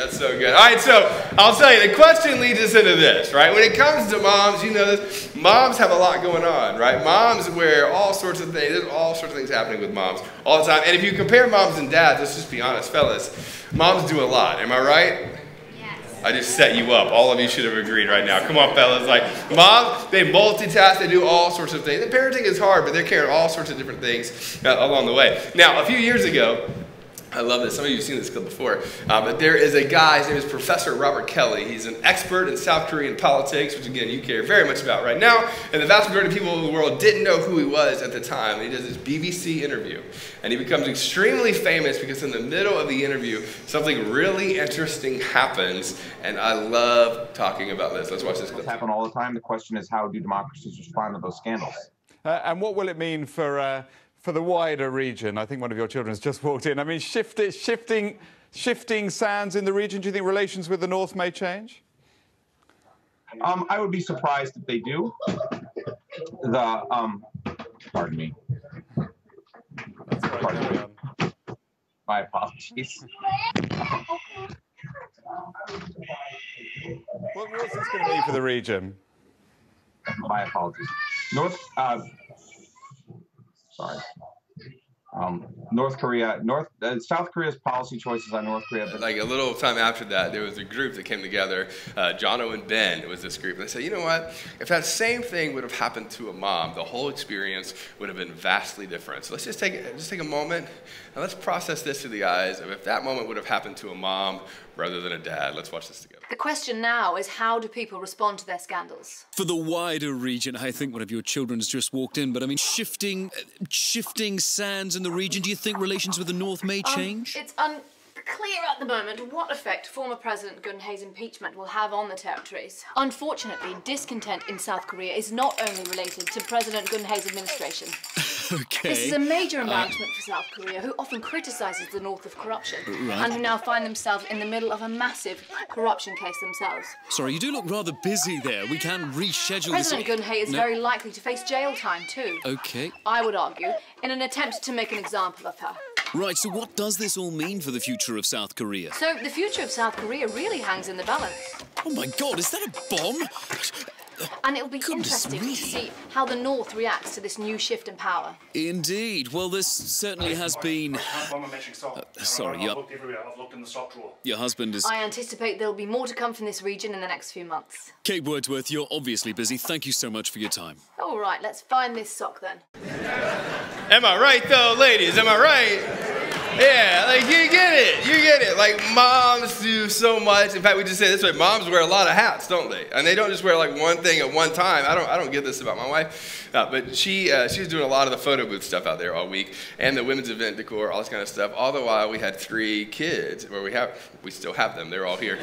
That's so good. All right, so I'll tell you, the question leads us into this, right? When it comes to moms, you know this, moms have a lot going on, right? Moms wear all sorts of things. There's all sorts of things happening with moms all the time. And if you compare moms and dads, let's just be honest, fellas, moms do a lot. Am I right? I just set you up. All of you should have agreed right now. Come on, fellas. Like, moms, they multitask. They do all sorts of things. And parenting is hard, but they're carrying all sorts of different things along the way. Now, a few years ago, I love this. Some of you have seen this clip before. But there is a guy, his name is Professor Robert Kelly. He's an expert in South Korean politics, which again, you care very much about right now. And the vast majority of people in the world didn't know who he was at the time. And he does this BBC interview. And he becomes extremely famous because in the middle of the interview, something really interesting happens. And I love talking about this. Let's watch this clip. It's happened all the time. The question is, how do democracies respond to those scandals? And what will it mean for the wider region? I think one of your children has just walked in. I mean, shifting sands in the region. Do you think relations with the North may change? I would be surprised if they do. Pardon me. Pardon me. My apologies. What's this going to mean for the region? My apologies. South Korea's policy choices on North Korea. Like a little time after that, there was a group that came together. Jono and Ben was this group. And they said, you know what? If that same thing would have happened to a mom, the whole experience would have been vastly different. So let's just take a moment and let's process this through the eyes of if that moment would have happened to a mom rather than a dad. Let's watch this together. The question now is, how do people respond to their scandals? For the wider region, I think one of your children's just walked in, but I mean, shifting sands in the region, do you think relations with the North may change? It's unclear at the moment what effect former President Gun-hae's impeachment will have on the territories. Unfortunately, discontent in South Korea is not only related to President Gun-hae's administration. Okay. This is a major embarrassment for South Korea, who often criticises the North of corruption, and who now find themselves in the middle of a massive corruption case themselves. Sorry, you do look rather busy there. We can reschedule President Gun-hae is very likely to face jail time too. Okay. I would argue, in an attempt to make an example of her. Right, so what does this all mean for the future of South Korea? So the future of South Korea really hangs in the balance. Oh my God, is that a bomb? And it'll be interesting to see how the North reacts to this new shift in power. Indeed. Well, this certainly has been... sorry, your husband is... I anticipate there'll be more to come from this region in the next few months. Kate Wordsworth, you're obviously busy. Thank you so much for your time. All right, let's find this sock then. Am I right, though, ladies? Am I right? Yeah, like, you get it. You get it. Like, moms do so much. In fact, we just say it this way. Moms wear a lot of hats, don't they? And they don't just wear, like, one thing at one time. I don't get this about my wife. But she was doing a lot of the photo booth stuff out there all week, and the women's event decor, all this kind of stuff. All the while, we had 3 kids. Or we still have them. They're all here.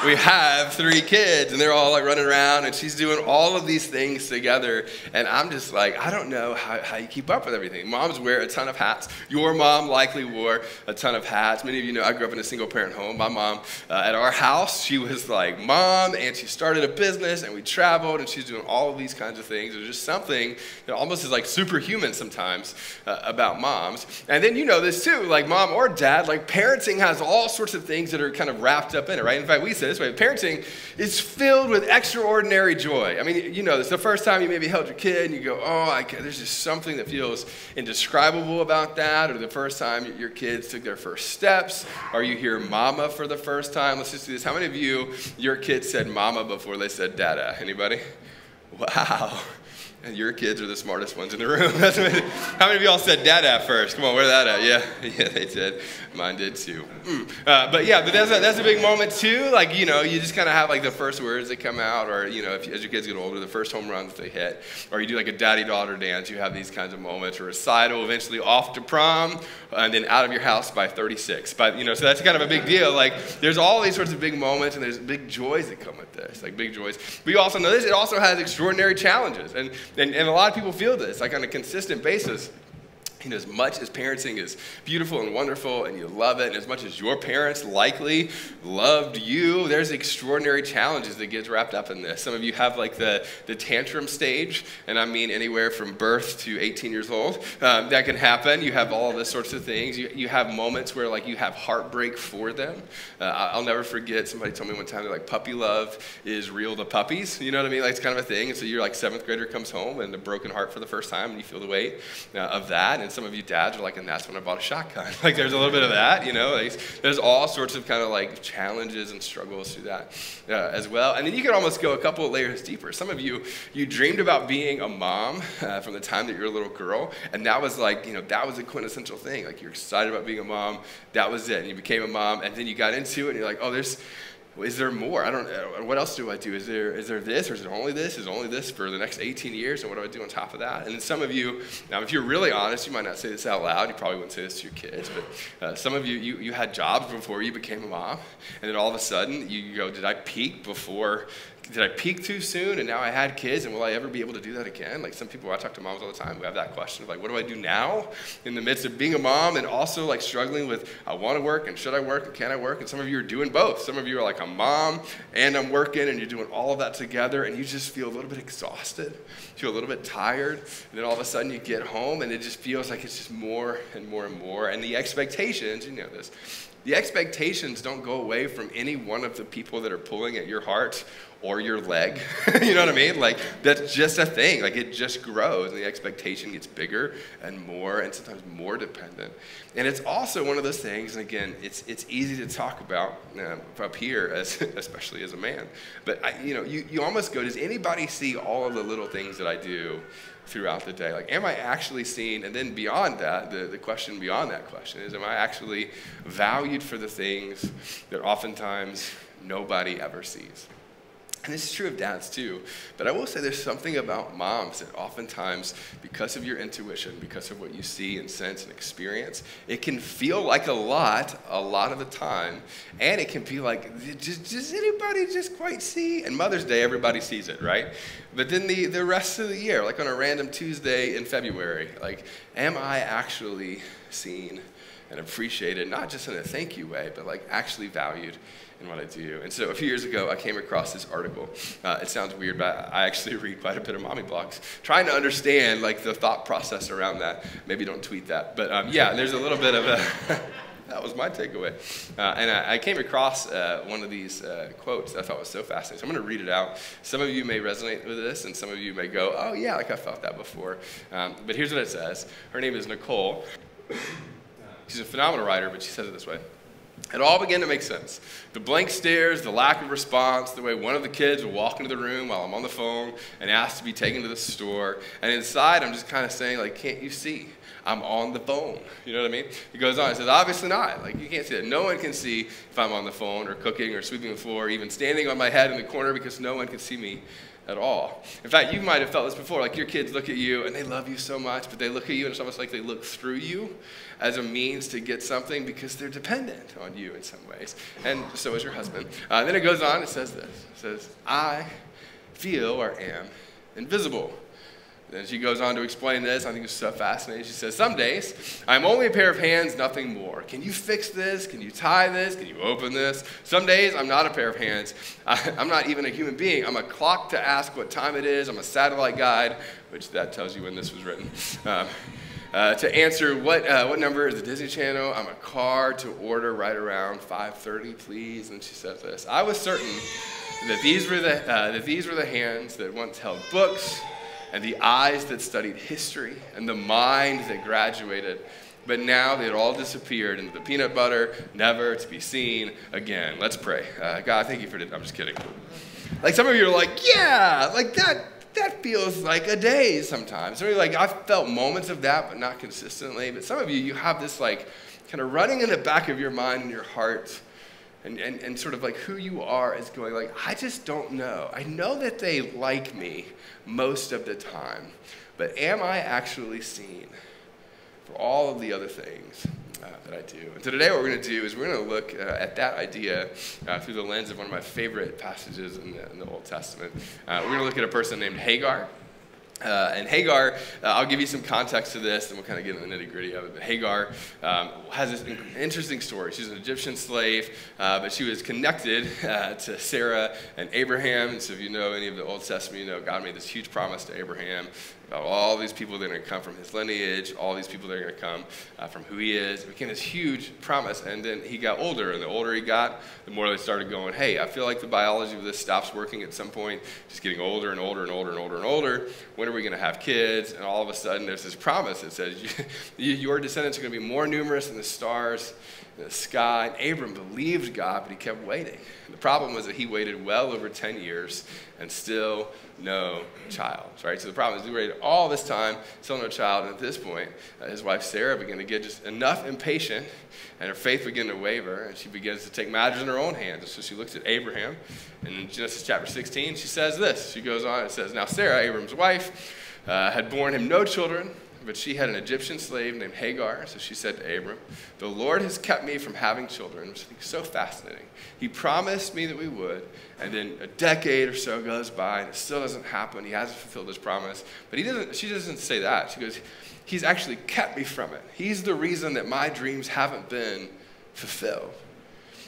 We have 3 kids, and they're all, like, running around, and she's doing all of these things together. And I'm just like, I don't know how you keep up with everything. Moms wear a ton of hats. Your mom likely wore a ton of hats. Many of you know I grew up in a single-parent home. My mom, at our house, she was like mom, and she started a business, and we traveled, and she's doing all of these kinds of things. There's just something that almost is like superhuman sometimes about moms. And then you know this too, like mom or dad, like parenting has all sorts of things that are kind of wrapped up in it, right? In fact, we say this way, parenting is filled with extraordinary joy. I mean, you know, it's the first time you maybe held your kid and you go, oh, there's just something that feels indescribable about that, or the first time your kids took their first steps, or you hear mama for the first time. Let's just do this. How many of you, your kids said mama before they said dada? Anybody? Wow. And your kids are the smartest ones in the room. How many of y'all said dada first? Come on, where's that at? Yeah, they did. Mine did too. But that's a big moment too. Like, you know, you just kind of have like the first words that come out, or, you know, as your kids get older, the first home runs they hit, or you do like a daddy-daughter dance, you have these kinds of moments, or recital, eventually off to prom, and then out of your house by 36. But, you know, so that's kind of a big deal. Like, there's all these sorts of big moments, and there's big joys that come with this, like big joys. We also know this, it also has extraordinary challenges, and a lot of people feel this, like on a consistent basis. You know, as much as parenting is beautiful and wonderful and you love it, and as much as your parents likely loved you, there's extraordinary challenges that get wrapped up in this. Some of you have like the tantrum stage, and I mean anywhere from birth to 18 years old. That can happen. You have all this sorts of things. You have moments where like you have heartbreak for them. I'll never forget, somebody told me one time, they're like, puppy love is real to puppies. You know what I mean? Like it's kind of a thing. And so you're like 7th grader comes home and a broken heart for the first time, and you feel the weight of that. And some of you dads are like, and that's when I bought a shotgun. Like there's a little bit of that, you know. Like, there's all sorts of kind of like challenges and struggles through that as well. And then you can almost go a couple of layers deeper. Some of you dreamed about being a mom from the time that you were a little girl, and that was like, you know, that was a quintessential thing. Like you're excited about being a mom. That was it. And you became a mom, and then you got into it, and you're like, oh, is there more? I don't know. What else do I do? Is there this, or is it only this? Is it only this for the next 18 years? And what do I do on top of that? And then some of you, now if you're really honest, you might not say this out loud. You probably wouldn't say this to your kids, but some of you had jobs before you became a mom. And then all of a sudden you go, did I peak too soon, and now I had kids, and will I ever be able to do that again? Like some people, I talk to moms all the time who have that question of like, what do I do now in the midst of being a mom and also like struggling with, I want to work, and should I work, and can I work? And some of you are doing both. Some of you are like, I'm mom and I'm working, and you're doing all of that together, and you just feel a little bit exhausted, feel a little bit tired, and then all of a sudden you get home, and it just feels like it's just more and more and more, and the expectations, you know this, the expectations don't go away from any one of the people that are pulling at your heart or your leg. You know what I mean? Like, that's just a thing. Like, it just grows, and the expectation gets bigger and sometimes more dependent. And it's also one of those things, and again, it's easy to talk about up here, especially as a man. But, you almost go, does anybody see all of the little things that I do throughout the day? Like, am I actually seen? And then beyond that, the question beyond that question is, am I actually valued for the things that oftentimes nobody ever sees? And this is true of dads too, but I will say there's something about moms that oftentimes, because of your intuition, because of what you see and sense and experience, it can feel like a lot of the time, and it can be like, does anybody just quite see? And Mother's Day, everybody sees it, right? But then the rest of the year, like on a random Tuesday in February, like, am I actually seen and appreciated, not just in a thank you way, but like actually valued in what I do? And so a few years ago, I came across this article. It sounds weird, but I actually read quite a bit of mommy blogs, trying to understand like the thought process around that. Maybe don't tweet that, but yeah, there's a little bit of a, that was my takeaway. And I came across one of these quotes that I thought was so fascinating. So I'm going to read it out. Some of you may resonate with this, and some of you may go, oh yeah, like I felt that before. But here's what it says. Her name is Nicole. She's a phenomenal writer, but she says it this way. It all began to make sense. The blank stares, the lack of response, the way one of the kids will walk into the room while I'm on the phone and ask to be taken to the store. And inside, I'm just kind of saying, like, can't you see? I'm on the phone. You know what I mean? He goes on, he says, obviously not. Like, you can't see that. No one can see if I'm on the phone or cooking or sweeping the floor, or even standing on my head in the corner, because no one can see me at all. In fact, you might have felt this before, like your kids look at you and they love you so much, but they look at you and it's almost like they look through you as a means to get something because they're dependent on you in some ways. And so is your husband. Then it goes on, it says this. It says, I feel or am invisible. Then she goes on to explain this. I think it's so fascinating. She says, some days, I'm only a pair of hands, nothing more. Can you fix this? Can you tie this? Can you open this? Some days, I'm not a pair of hands. I'm not even a human being. I'm a clock to ask what time it is. I'm a satellite guide, which that tells you when this was written. To answer what number is the Disney Channel. I'm a car to order right around 5:30, please. And she says this. I was certain that these were the hands that once held books, and the eyes that studied history, and the mind that graduated. But now they had all disappeared into the peanut butter, never to be seen again. Let's pray. God, thank you for this. I'm just kidding. Like some of you are like, yeah, like that feels like a day sometimes. Some of you are like, I've felt moments of that, but not consistently. But some of you have this like kind of running in the back of your mind and your heart, and sort of like who you are is going like, I just don't know. I know that they like me most of the time, but am I actually seen for all of the other things that I do? And so today what we're going to do is we're going to look at that idea through the lens of one of my favorite passages in the Old Testament. We're going to look at a person named Hagar. And Hagar, I'll give you some context to this, and we'll kind of get into the nitty-gritty of it. But Hagar has this interesting story. She's an Egyptian slave, but she was connected to Sarah and Abraham. And so if you know any of the Old Testament, you know God made this huge promise to Abraham about all these people that are going to come from his lineage, all these people that are going to come from who he is. It became this huge promise. And then he got older, and the older he got, the more they started going, hey, I feel like the biology of this stops working at some point. Just getting older and older and older and older and older. When are we going to have kids? And all of a sudden, there's this promise that says, your descendants are going to be more numerous than the stars in the sky. And Abram believed God, but he kept waiting. And the problem was that he waited well over 10 years and still no child, right? So the problem is he waited all this time, still no child. And at this point, his wife Sarah began to get just enough impatient, and her faith began to waver, and she begins to take matters in her own hands. And so she looks at Abraham, and in Genesis chapter 16, she says this. She goes on and says, now Sarah, Abram's wife, had borne him no children, but she had an Egyptian slave named Hagar. So she said to Abram, the Lord has kept me from having children, which I think is so fascinating. He promised me that we would, and then a decade or so goes by, and it still doesn't happen. He hasn't fulfilled his promise. But she doesn't say that. She goes, he's actually kept me from it. He's the reason that my dreams haven't been fulfilled.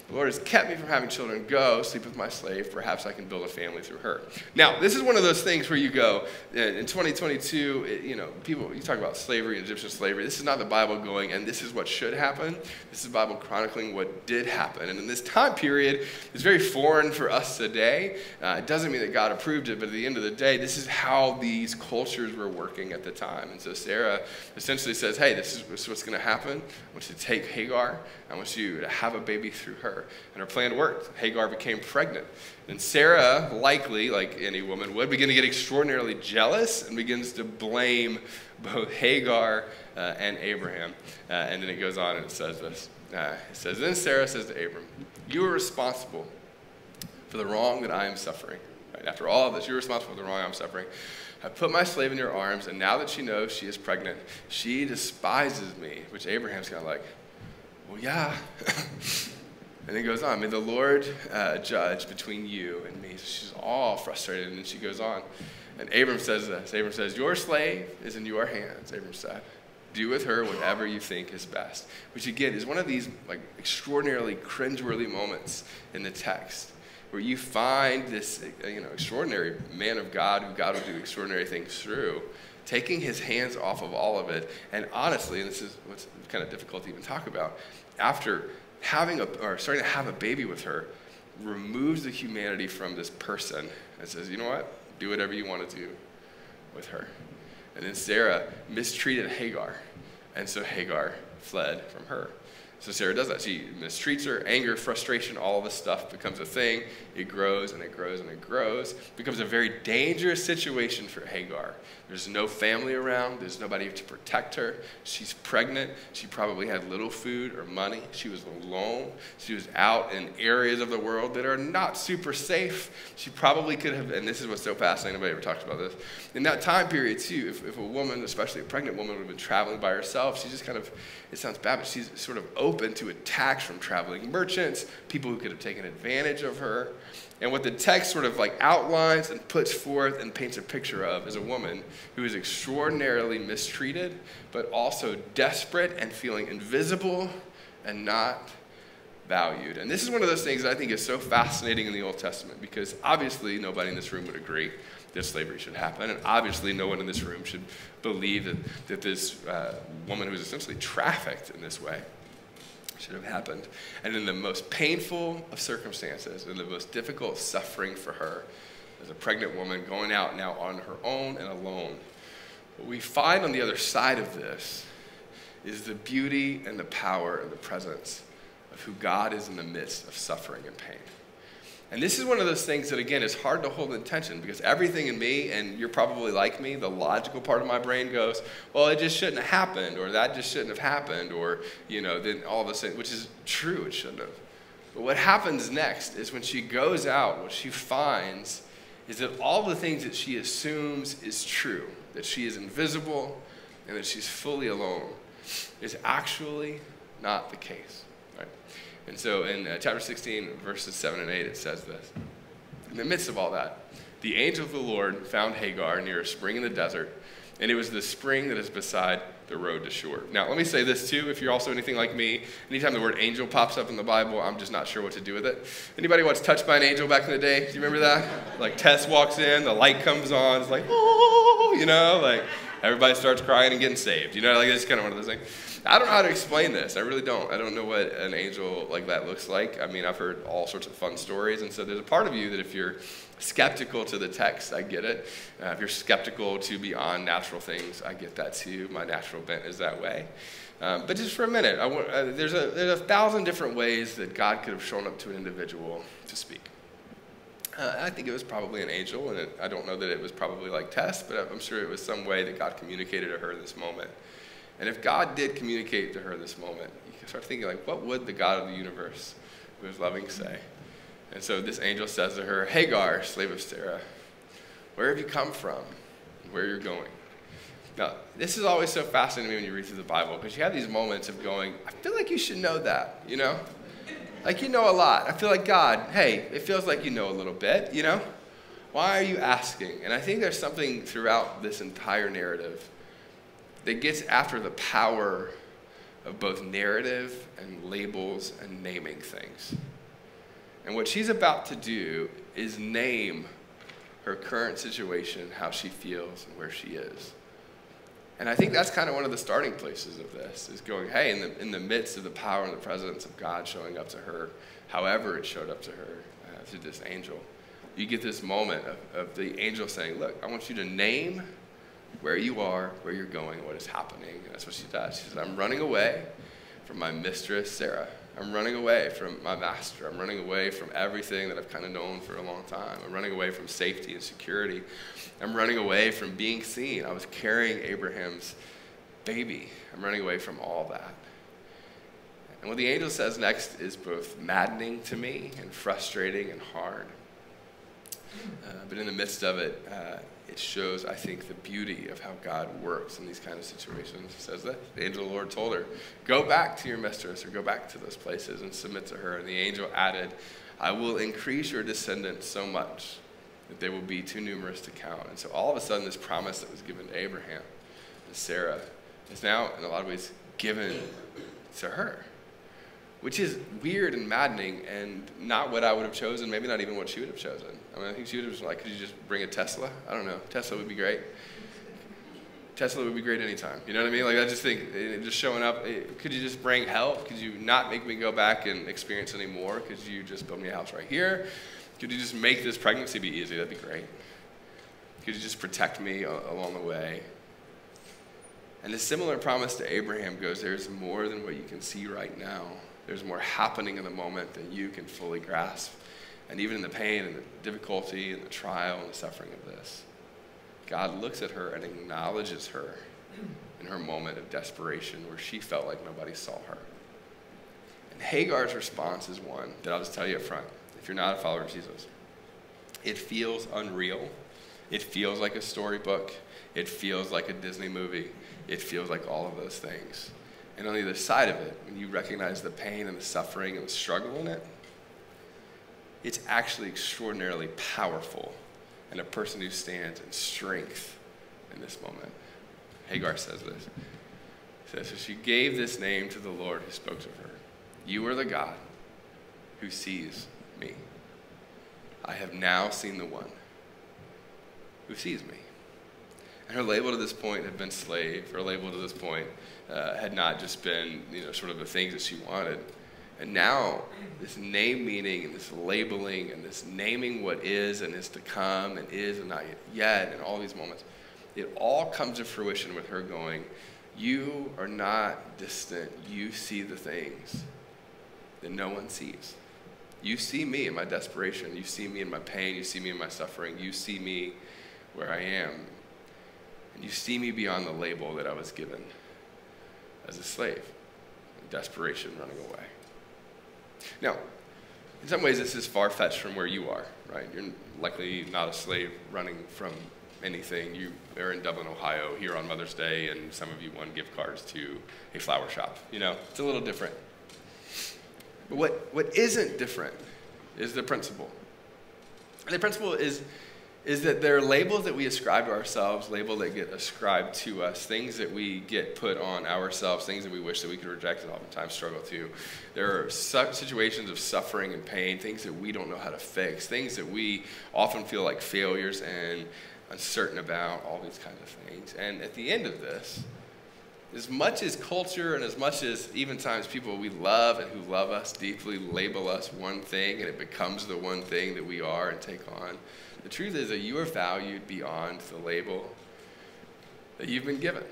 The Lord has kept me from having children. Go sleep with my slave. Perhaps I can build a family through her. Now, this is one of those things where you go, in 2022, people, you talk about slavery, Egyptian slavery. This is not the Bible going, and this is what should happen. This is the Bible chronicling what did happen. And in this time period, it's very foreign for us today. It doesn't mean that God approved it, but at the end of the day, this is how these cultures were working at the time. And so Sarah essentially says, hey, this is what's going to happen. I want you to take Hagar. I want you to have a baby through her. And her plan worked. Hagar became pregnant. And Sarah, likely, like any woman would, begin to get extraordinarily jealous and begins to blame both Hagar and Abraham. And then it goes on and it says this. It says, then Sarah says to Abram, you are responsible for the wrong that I am suffering. Right? After all of this, you're responsible for the wrong I'm suffering. I put my slave in your arms, and now that she knows she is pregnant, she despises me. Which Abraham's kind of like, well, yeah. And then it goes on, may the Lord judge between you and me. So she's all frustrated, and then she goes on. And Abram says this. Abram says, your slave is in your hands, Abram said. Do with her whatever you think is best. Which, again, is one of these extraordinarily cringeworthy moments in the text where you find this extraordinary man of God who God will do extraordinary things through, taking his hands off of all of it. And honestly, and this is what's kind of difficult to even talk about, after starting to have a baby with her, removes the humanity from this person and says, you know what? Do whatever you want to do with her. And then Sarah mistreated Hagar, and so Hagar fled from her. So Sarah does that. She mistreats her. Anger, frustration, all of this stuff becomes a thing. It grows and it grows and it grows. It becomes a very dangerous situation for Hagar. There's no family around. There's nobody to protect her. She's pregnant. She probably had little food or money. She was alone. She was out in areas of the world that are not super safe. She probably could have, and this is what's so fascinating, nobody ever talks about this. In that time period, too, if a woman, especially a pregnant woman, would have been traveling by herself, she just kind of, it sounds bad, but she's sort of open to attacks from traveling merchants, people who could have taken advantage of her. And what the text sort of outlines and puts forth and paints a picture of is a woman who is extraordinarily mistreated, but also desperate and feeling invisible and not valued. And this is one of those things that I think is so fascinating in the Old Testament, because obviously nobody in this room would agree that slavery should happen, and obviously no one in this room should believe that this woman who was essentially trafficked in this way should have happened. And in the most painful of circumstances, in the most difficult suffering for her, as a pregnant woman going out now on her own and alone, what we find on the other side of this is the beauty and the power and the presence of who God is in the midst of suffering and pain. And this is one of those things that, again, is hard to hold in tension, because everything in me, and you're probably like me, the logical part of my brain goes, well, it just shouldn't have happened, or that just shouldn't have happened, or, then all of a sudden, which is true, it shouldn't have. But what happens next is when she goes out, what she finds is that all the things that she assumes is true, that she is invisible and that she's fully alone, is actually not the case. Right? And so in chapter 16, verses 7 and 8, it says this. In the midst of all that, The angel of the Lord found Hagar near a spring in the desert, and it was the spring that is beside the road to Shur. Now, let me say this too, if you're also anything like me, anytime the word angel pops up in the Bible, I'm just not sure what to do with it. Anybody once touched by an angel back in the day? Do you remember that? Like Tess walks in, the light comes on, it's like, oh, you know, like everybody starts crying and getting saved. You know, like it's kind of one of those things. I don't know how to explain this. I really don't. I don't know what an angel like that looks like. I mean, I've heard all sorts of fun stories, and so there's a part of you that if you're skeptical to the text, I get it. If you're skeptical to beyond natural things, I get that too. My natural bent is that way. But just for a minute, there's a thousand different ways that God could have shown up to an individual to speak. I think it was probably an angel, and I don't know that it was probably like Tess, but I'm sure it was some way that God communicated to her in this moment. And if God did communicate to her in this moment, you can start thinking, like, what would the God of the universe, who is loving, say? And so this angel says to her, Hagar, slave of Sarah, where have you come from? Where you're going? Now, this is always so fascinating to me when you read through the Bible, because you have these moments of going, I feel like you should know that, you know? Like you know a lot. I feel like, God, hey, it feels like you know a little bit, you know? Why are you asking? And I think there's something throughout this entire narrative that gets after the power of both narrative and labels and naming things. And what she's about to do is name her current situation, how she feels, and where she is. And I think that's kind of one of the starting places of this, is going, hey, in the midst of the power and the presence of God showing up to her, however it showed up to her, through this angel, you get this moment of the angel saying, look, I want you to name where you are, where you're going, what is happening. And that's what she does. She says, I'm running away from my mistress, Sarah. I'm running away from my master. I'm running away from everything that I've kind of known for a long time. I'm running away from safety and security. I'm running away from being seen. I was carrying Abraham's baby. I'm running away from all that. And what the angel says next is both maddening to me and frustrating and hard. But in the midst of it, it shows, I think, the beauty of how God works in these kind of situations. It says that the angel of the Lord told her, go back to your mistress, or go back to those places and submit to her. And the angel added, I will increase your descendants so much that they will be too numerous to count. And so all of a sudden, this promise that was given to Abraham and Sarah is now, in a lot of ways, given to her, which is weird and maddening and not what I would have chosen, maybe not even what she would have chosen. I mean, I think she would have been like, could you just bring a Tesla? I don't know. Tesla would be great. Tesla would be great anytime. You know what I mean? Like, I just think just showing up, could you just bring help? Could you not make me go back and experience any more? Could you just build me a house right here? Could you just make this pregnancy be easy? That'd be great. Could you just protect me along the way? And a similar promise to Abraham goes, there's more than what you can see right now. There's more happening in the moment than you can fully grasp. And even in the pain and the difficulty and the trial and the suffering of this, God looks at her and acknowledges her in her moment of desperation where she felt like nobody saw her. And Hagar's response is one that I'll just tell you up front. If you're not a follower of Jesus, it feels unreal. It feels like a storybook. It feels like a Disney movie. It feels like all of those things. And on the other side of it, when you recognize the pain and the suffering and the struggle in it, it's actually extraordinarily powerful and a person who stands in strength in this moment. Hagar says this. She says, so she gave this name to the Lord who spoke to her. You are the God who sees me. I have now seen the one who sees me. And her label to this point had been slave. Her label to this point had not just been, sort of the things that she wanted. And now, this name meaning and this labeling and this naming what is and is to come and is and not yet and all these moments, it all comes to fruition with her going, you are not distant. You see the things that no one sees. You see me in my desperation. You see me in my pain. You see me in my suffering. You see me where I am. And you see me beyond the label that I was given as a slave, in desperation, running away. Now, in some ways, this is far-fetched from where you are, right? You're likely not a slave running from anything. You are in Dublin, Ohio, here on Mother's Day, and some of you won gift cards to a flower shop. It's a little different. But what isn't different is the principle. And the principle is is that there are labels that we ascribe to ourselves, labels that get ascribed to us, things that we get put on ourselves, things that we wish that we could reject and oftentimes struggle to. There are situations of suffering and pain, things that we don't know how to fix, things that we often feel like failures and uncertain about, all these kinds of things. And at the end of this, as much as culture and as much as even times people we love and who love us deeply label us one thing and it becomes the one thing that we are and take on, the truth is that you are valued beyond the label that you've been given.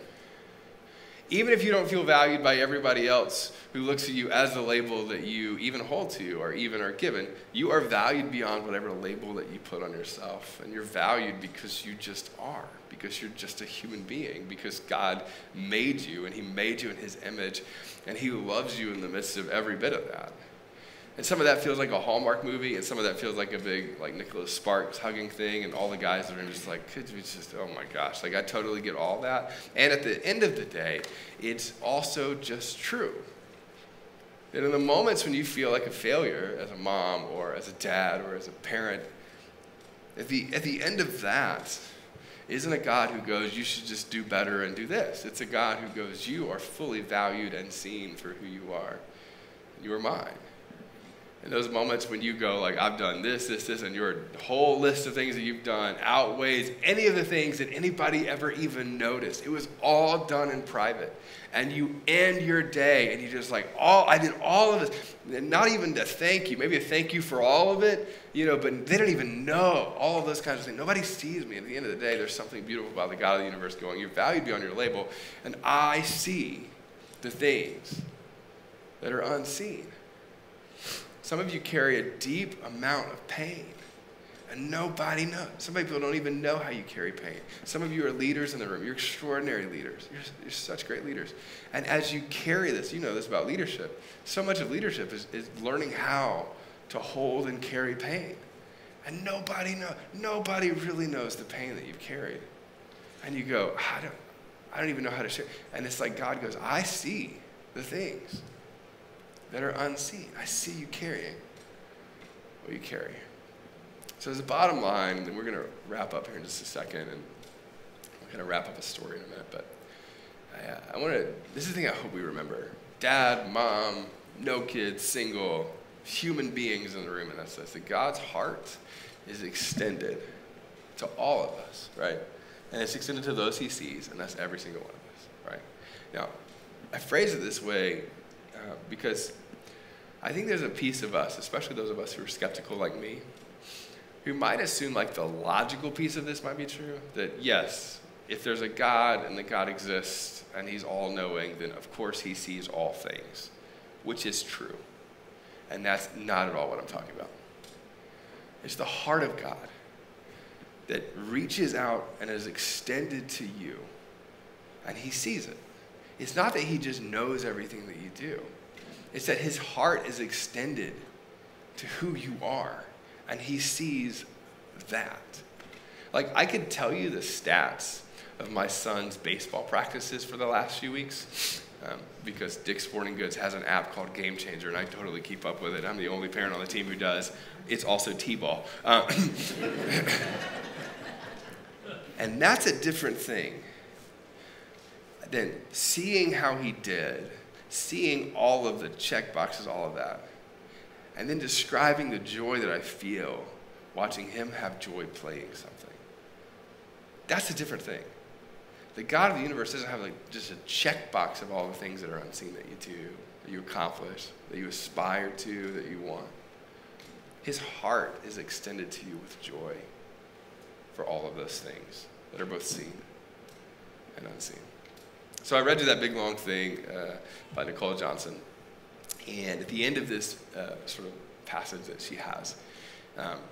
Even if you don't feel valued by everybody else who looks at you as the label that you even hold to or even are given, you are valued beyond whatever label that you put on yourself. And you're valued because you just are, because you're just a human being, because God made you and he made you in his image and he loves you in the midst of every bit of that. And some of that feels like a Hallmark movie, and some of that feels like a big, like, Nicholas Sparks hugging thing, and all the guys that are just like, could we just, oh my gosh, like, I totally get all that. And at the end of the day, it's also just true. That in the moments when you feel like a failure as a mom, or as a dad, or as a parent, at the end of that, isn't a God who goes, you should just do better and do this. It's a God who goes, you are fully valued and seen for who you are. You are mine. In those moments when you go like, I've done this, and your whole list of things that you've done outweighs any of the things that anybody ever even noticed. It was all done in private. And you end your day and you just like, I did all of this. Not even a thank you, maybe a thank you for all of it, but they don't even know all of those kinds of things. Nobody sees me. At the end of the day, there's something beautiful about the God of the universe going, you're valued beyond your label, and I see the things that are unseen. Some of you carry a deep amount of pain, and nobody knows. Some people don't even know how you carry pain. Some of you are leaders in the room. You're extraordinary leaders. You're such great leaders. And as you carry this, you know this about leadership. So much of leadership is learning how to hold and carry pain. And nobody really knows the pain that you've carried. And you go, I don't even know how to share. And it's like God goes, I see the things that are unseen. I see you carrying what you carry. So as a bottom line, and then we're going to wrap up here in just a second, and we're going to wrap up a story in a minute, but this is the thing I hope we remember. Dad, mom, no kids, single, human beings in the room, and that's this, that God's heart is extended to all of us, right? And it's extended to those he sees, and that's every single one of us, right? Now, I phrase it this way because I think there's a piece of us, especially those of us who are skeptical like me, who might assume like the logical piece of this might be true, that yes, if there's a God and that God exists and he's all-knowing, then of course he sees all things, which is true. And that's not at all what I'm talking about. It's the heart of God that reaches out and is extended to you, and he sees it. It's not that he just knows everything that you do. It's that his heart is extended to who you are, and he sees that. Like, I could tell you the stats of my son's baseball practices for the last few weeks, because Dick's Sporting Goods has an app called Game Changer, and I totally keep up with it. I'm the only parent on the team who does. It's also T-ball. And that's a different thing than seeing how he did, seeing all of the check boxes, all of that, and then describing the joy that I feel watching him have joy playing something. That's a different thing. The God of the universe doesn't have like just a checkbox of all the things that are unseen that you do, that you accomplish, that you aspire to, that you want. His heart is extended to you with joy for all of those things that are both seen and unseen. So I read you that big long thing by Nicole Johnson, and at the end of this sort of passage that she has,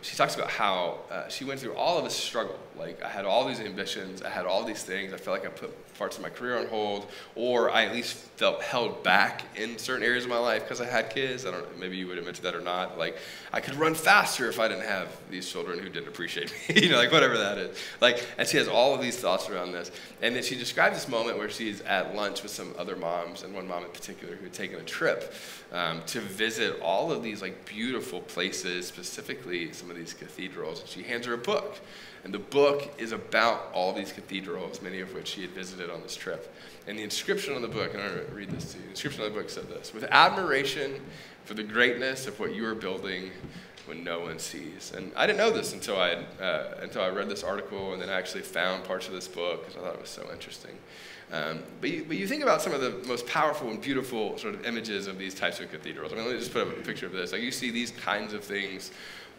she talks about how she went through all of this struggle. Like, I had all these ambitions, I had all these things, I felt like I put parts of my career on hold, or I at least felt held back in certain areas of my life because I had kids. I don't know, maybe you would admit to that or not. Like, I could run faster if I didn't have these children who didn't appreciate me, like whatever that is. Like, and she has all of these thoughts around this. And then she describes this moment where she's at lunch with some other moms, and one mom in particular who had taken a trip to visit all of these like beautiful places, specifically lately some of these cathedrals, and she hands her a book. And the book is about all these cathedrals, many of which she had visited on this trip. And the inscription on the book, and I'm going to read this to you, the inscription on the book said this: "With admiration for the greatness of what you are building when no one sees." And I didn't know this until I read this article, and then I actually found parts of this book because I thought it was so interesting. But you think about some of the most powerful and beautiful sort of images of these types of cathedrals. I mean, let me just put up a picture of this. Like, you see these kinds of things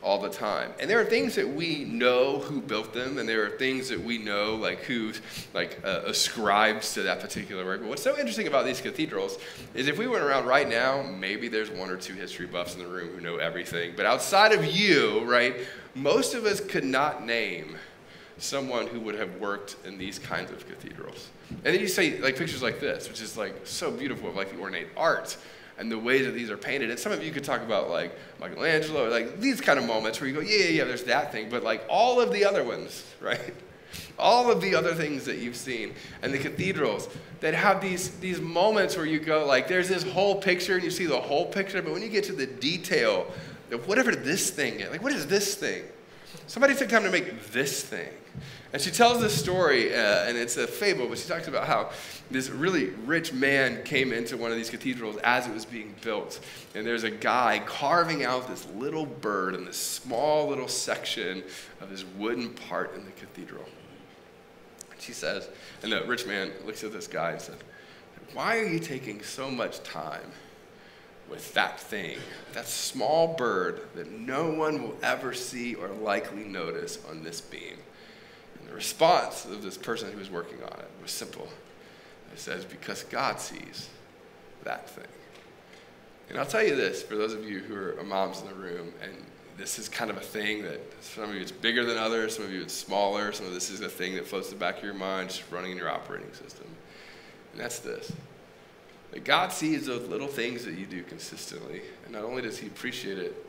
all the time. And there are things that we know who built them, and there are things that we know, like, who ascribes to that particular work. But what's so interesting about these cathedrals is if we went around right now, maybe there's one or two history buffs in the room who know everything. But outside of you, right, most of us could not name someone who would have worked in these kinds of cathedrals. And then you say, like, pictures like this, which is, like, so beautiful of, like, the ornate art and the way that these are painted. And some of you could talk about, like, Michelangelo, or, like, these kind of moments where you go, yeah, there's that thing. But, like, all of the other ones, right? All of the other things that you've seen. And the cathedrals that have these moments where you go, like, there's this whole picture, and you see the whole picture. But when you get to the detail of whatever this thing is, like, what is this thing? Somebody took time to make this thing. And she tells this story, and it's a fable, but she talks about how this really rich man came into one of these cathedrals as it was being built. And there's a guy carving out this little bird in this small little section of this wooden part in the cathedral. And she says, and the rich man looks at this guy and said, "Why are you taking so much time with that thing, that small bird that no one will ever see or likely notice on this beam?" And the response of this person who was working on it was simple. It says, "Because God sees that thing." And I'll tell you this, for those of you who are moms in the room, and this is kind of a thing that some of you it's bigger than others, some of you it's smaller, some of this is a thing that floats in the back of your mind, just running in your operating system. And that's this: that God sees those little things that you do consistently, and not only does he appreciate it,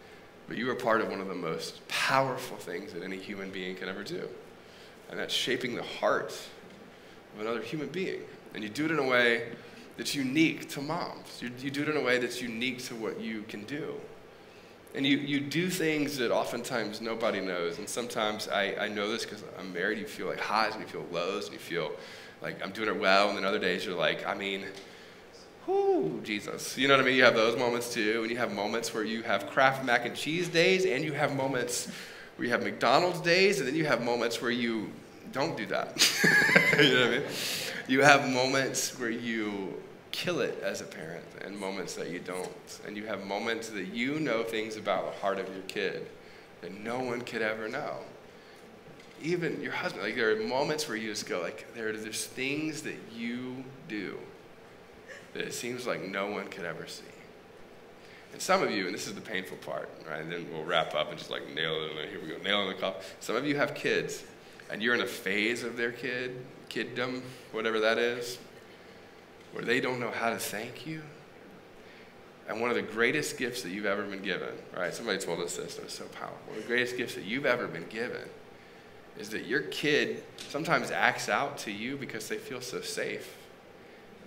but you are part of one of the most powerful things that any human being can ever do. And that's shaping the heart of another human being. And you do it in a way that's unique to moms. You do it in a way that's unique to what you can do. And you do things that oftentimes nobody knows. And sometimes I know this because I'm married. You feel like highs and you feel lows and you feel like I'm doing it well. And then other days you're like, I mean, whoo, Jesus. You know what I mean? You have those moments too. And you have moments where you have Kraft mac and cheese days, and you have moments where you have McDonald's days, and then you have moments where you don't do that. You know what I mean? You have moments where you kill it as a parent, and moments that you don't. And you have moments that you know things about the heart of your kid that no one could ever know. Even your husband. Like, there are moments where you just go, like, there's things that you do that it seems like no one could ever see. And some of you, and this is the painful part, right? And then we'll wrap up and just like nail it. And here we go, nail in the cup. Some of you have kids, and you're in a phase of their kiddom, whatever that is, where they don't know how to thank you. And one of the greatest gifts that you've ever been given, right? Somebody told us this, and it's so powerful. One of the greatest gifts that you've ever been given is that your kid sometimes acts out to you because they feel so safe.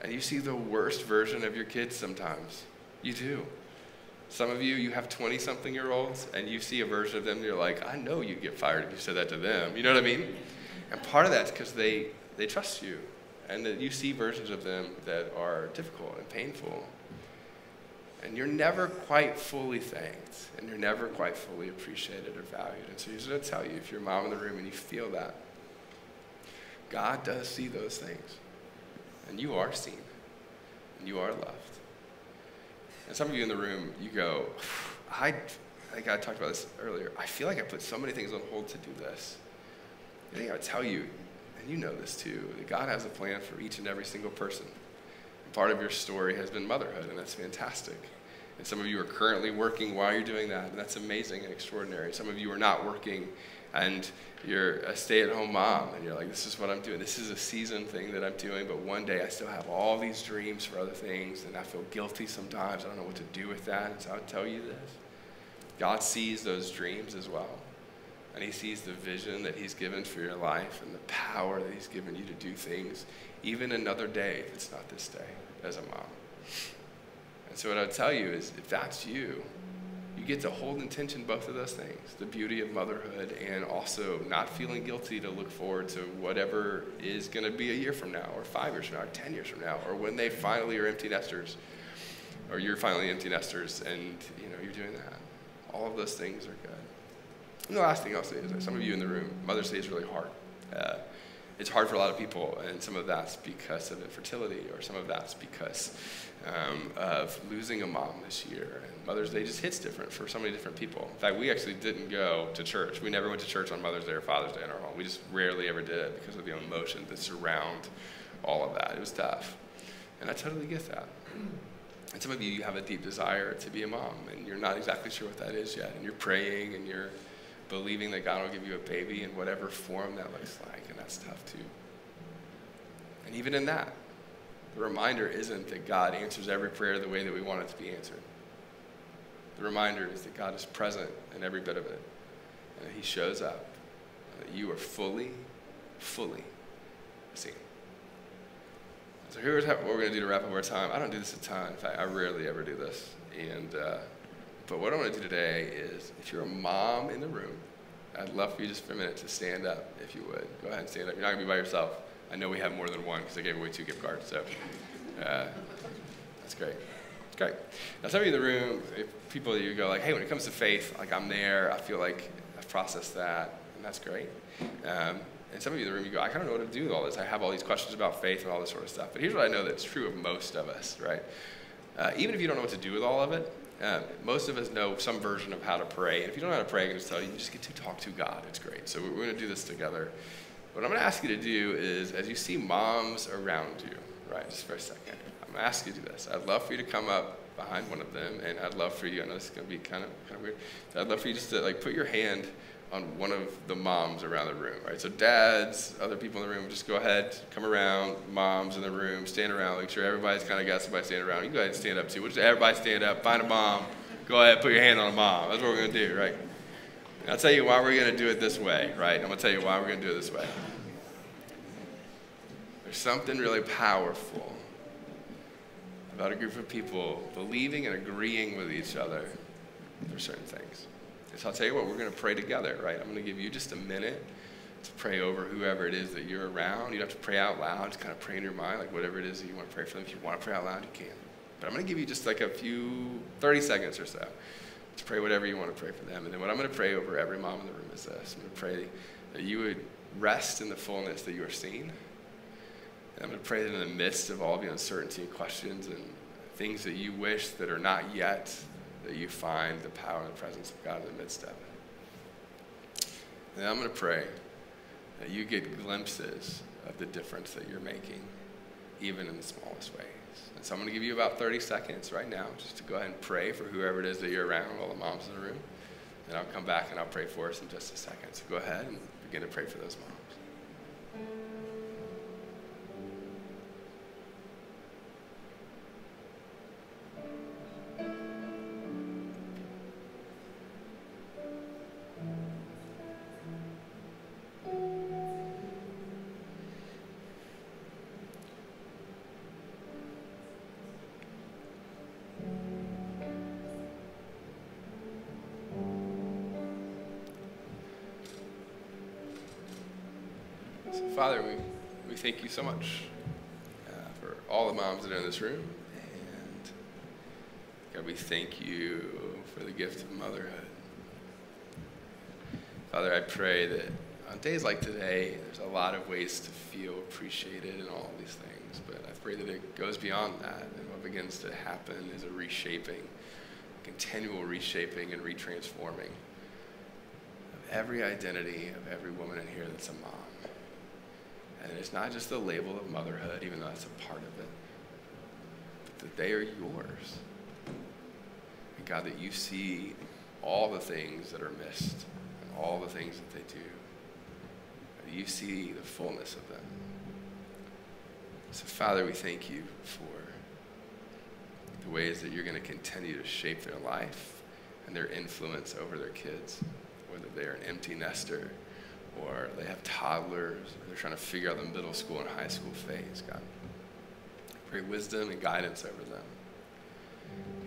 And you see the worst version of your kids sometimes. You do. Some of you, you have 20-something-year-olds, and you see a version of them, and you're like, I know you'd get fired if you said that to them. You know what I mean? And part of that's because they trust you, and that you see versions of them that are difficult and painful. And you're never quite fully thanked, and you're never quite fully appreciated or valued. And so here's what I tell you: if you're a mom in the room and you feel that, God does see those things, and you are seen, and you are loved. And some of you in the room, you go, I think I talked about this earlier, I feel like I put so many things on hold to do this. I think I would tell you, and you know this too, that God has a plan for each and every single person. And part of your story has been motherhood, and that's fantastic. And some of you are currently working while you're doing that, and that's amazing and extraordinary. Some of you are not working, and you're a stay-at-home mom, and you're like, this is what I'm doing. This is a season thing that I'm doing, but one day I still have all these dreams for other things, and I feel guilty sometimes. I don't know what to do with that. And so I'll tell you this: God sees those dreams as well, and he sees the vision that he's given for your life and the power that he's given you to do things, even another day if it's not this day, as a mom. And so what I'd tell you is, if that's you, you get to hold in tension both of those things, the beauty of motherhood and also not feeling guilty to look forward to whatever is going to be a year from now or 5 years from now or 10 years from now, or when they finally are empty nesters, or you're finally empty nesters and you're doing that. All of those things are good. And the last thing I'll say is that some of you in the room, Mother's Day is really hard. It's hard for a lot of people, and some of that's because of infertility, or some of that's because of losing a mom this year. And Mother's Day just hits different for so many different people. In fact, we actually didn't go to church. We never went to church on Mother's Day or Father's Day in our home. We just rarely ever did it because of the emotions that surround all of that. It was tough. And I totally get that. And some of you have a deep desire to be a mom, and you're not exactly sure what that is yet. And you're praying, and you're believing that God will give you a baby in whatever form that looks like, and that's tough too. And even in that, the reminder isn't that God answers every prayer the way that we want it to be answered. The reminder is that God is present in every bit of it, and that he shows up, and that you are fully seen. So here's what we're going to do to wrap up our time. I don't do this a ton. In fact, I rarely ever do this. But what I want to do today is, if you're a mom in the room, I'd love for you just for a minute to stand up, if you would. Go ahead and stand up. You're not going to be by yourself. I know we have more than one because I gave away 2 gift cards. So that's great. It's great. Now, some of you in the room, if people that you go like, hey, when it comes to faith, like I'm there. I feel like I've processed that, and that's great. And some of you in the room, you go, I kind of know what to do with all this. I have all these questions about faith and all this sort of stuff. But here's what I know that's true of most of us, right? Even if you don't know what to do with all of it, most of us know some version of how to pray. And if you don't know how to pray, I can just tell you, you just get to talk to God. It's great. So we're going to do this together. What I'm going to ask you to do is, as you see moms around you, right, just for a second, I'm going to ask you to do this. I'd love for you to come up behind one of them, and I'd love for you, I know this is going to be kind of weird, I'd love for you just to like put your hand on one of the moms around the room, right? So dads, other people in the room, just go ahead, come around, moms in the room, stand around, make sure everybody's kind of got somebody standing around. You go ahead and stand up too. We'll just everybody stand up, find a mom, go ahead, put your hand on a mom. That's what we're gonna do, right? And I'll tell you why we're gonna do it this way, right? I'm gonna tell you why we're gonna do it this way. There's something really powerful about a group of people believing and agreeing with each other for certain things. So I'll tell you what, we're going to pray together, right? I'm going to give you just a minute to pray over whoever it is that you're around. You don't have to pray out loud. Just kind of pray in your mind, like whatever it is that you want to pray for them. If you want to pray out loud, you can. But I'm going to give you just like 30 seconds or so to pray whatever you want to pray for them. And then what I'm going to pray over every mom in the room is this. I'm going to pray that you would rest in the fullness that you are seen. And I'm going to pray that in the midst of all of the uncertainty and questions and things that you wish that are not yet, that you find the power and the presence of God in the midst of it. And I'm going to pray that you get glimpses of the difference that you're making, even in the smallest ways. And so I'm going to give you about 30 seconds right now just to go ahead and pray for whoever it is that you're around, all the moms in the room. And I'll come back and I'll pray for us in just a second. So go ahead and begin to pray for those moms. Father, we thank you so much for all the moms that are in this room. And God, we thank you for the gift of motherhood. Father, I pray that on days like today, there's a lot of ways to feel appreciated and all of these things. But I pray that it goes beyond that. And what begins to happen is a reshaping, continual reshaping and retransforming of every identity of every woman in here that's a mom. And it's not just the label of motherhood, even though that's a part of it, but that they are yours. And God, that you see all the things that are missed and all the things that they do. That you see the fullness of them. So Father, we thank you for the ways that you're going to continue to shape their life and their influence over their kids, whether they're an empty nester or they have toddlers, or they're trying to figure out the middle school and high school phase, God. I pray wisdom and guidance over them.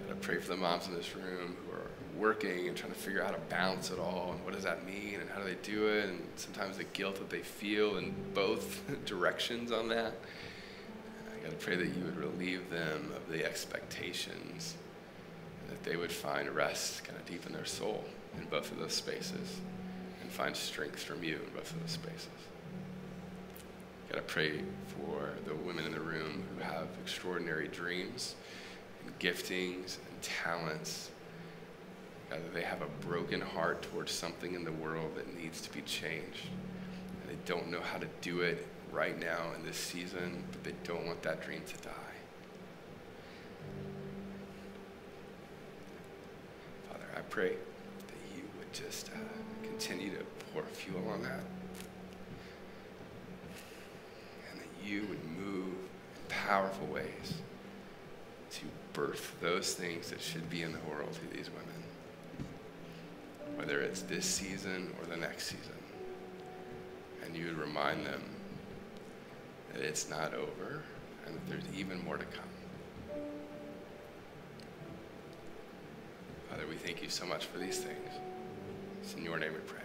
God, I pray for the moms in this room who are working and trying to figure out how to balance it all, and what does that mean, and how do they do it, and sometimes the guilt that they feel in both directions on that. I gotta pray that you would relieve them of the expectations, and that they would find rest kind of deep in their soul in both of those spaces, and find strength from you in both of those spaces. Gotta pray for the women in the room who have extraordinary dreams and giftings and talents. God, that they have a broken heart towards something in the world that needs to be changed. And they don't know how to do it right now in this season, but they don't want that dream to die. Father, I pray that you would just continue to pour fuel on that. And that you would move in powerful ways to birth those things that should be in the world through these women. Whether it's this season or the next season. And you would remind them that it's not over and that there's even more to come. Father, we thank you so much for these things. It's in your name we pray.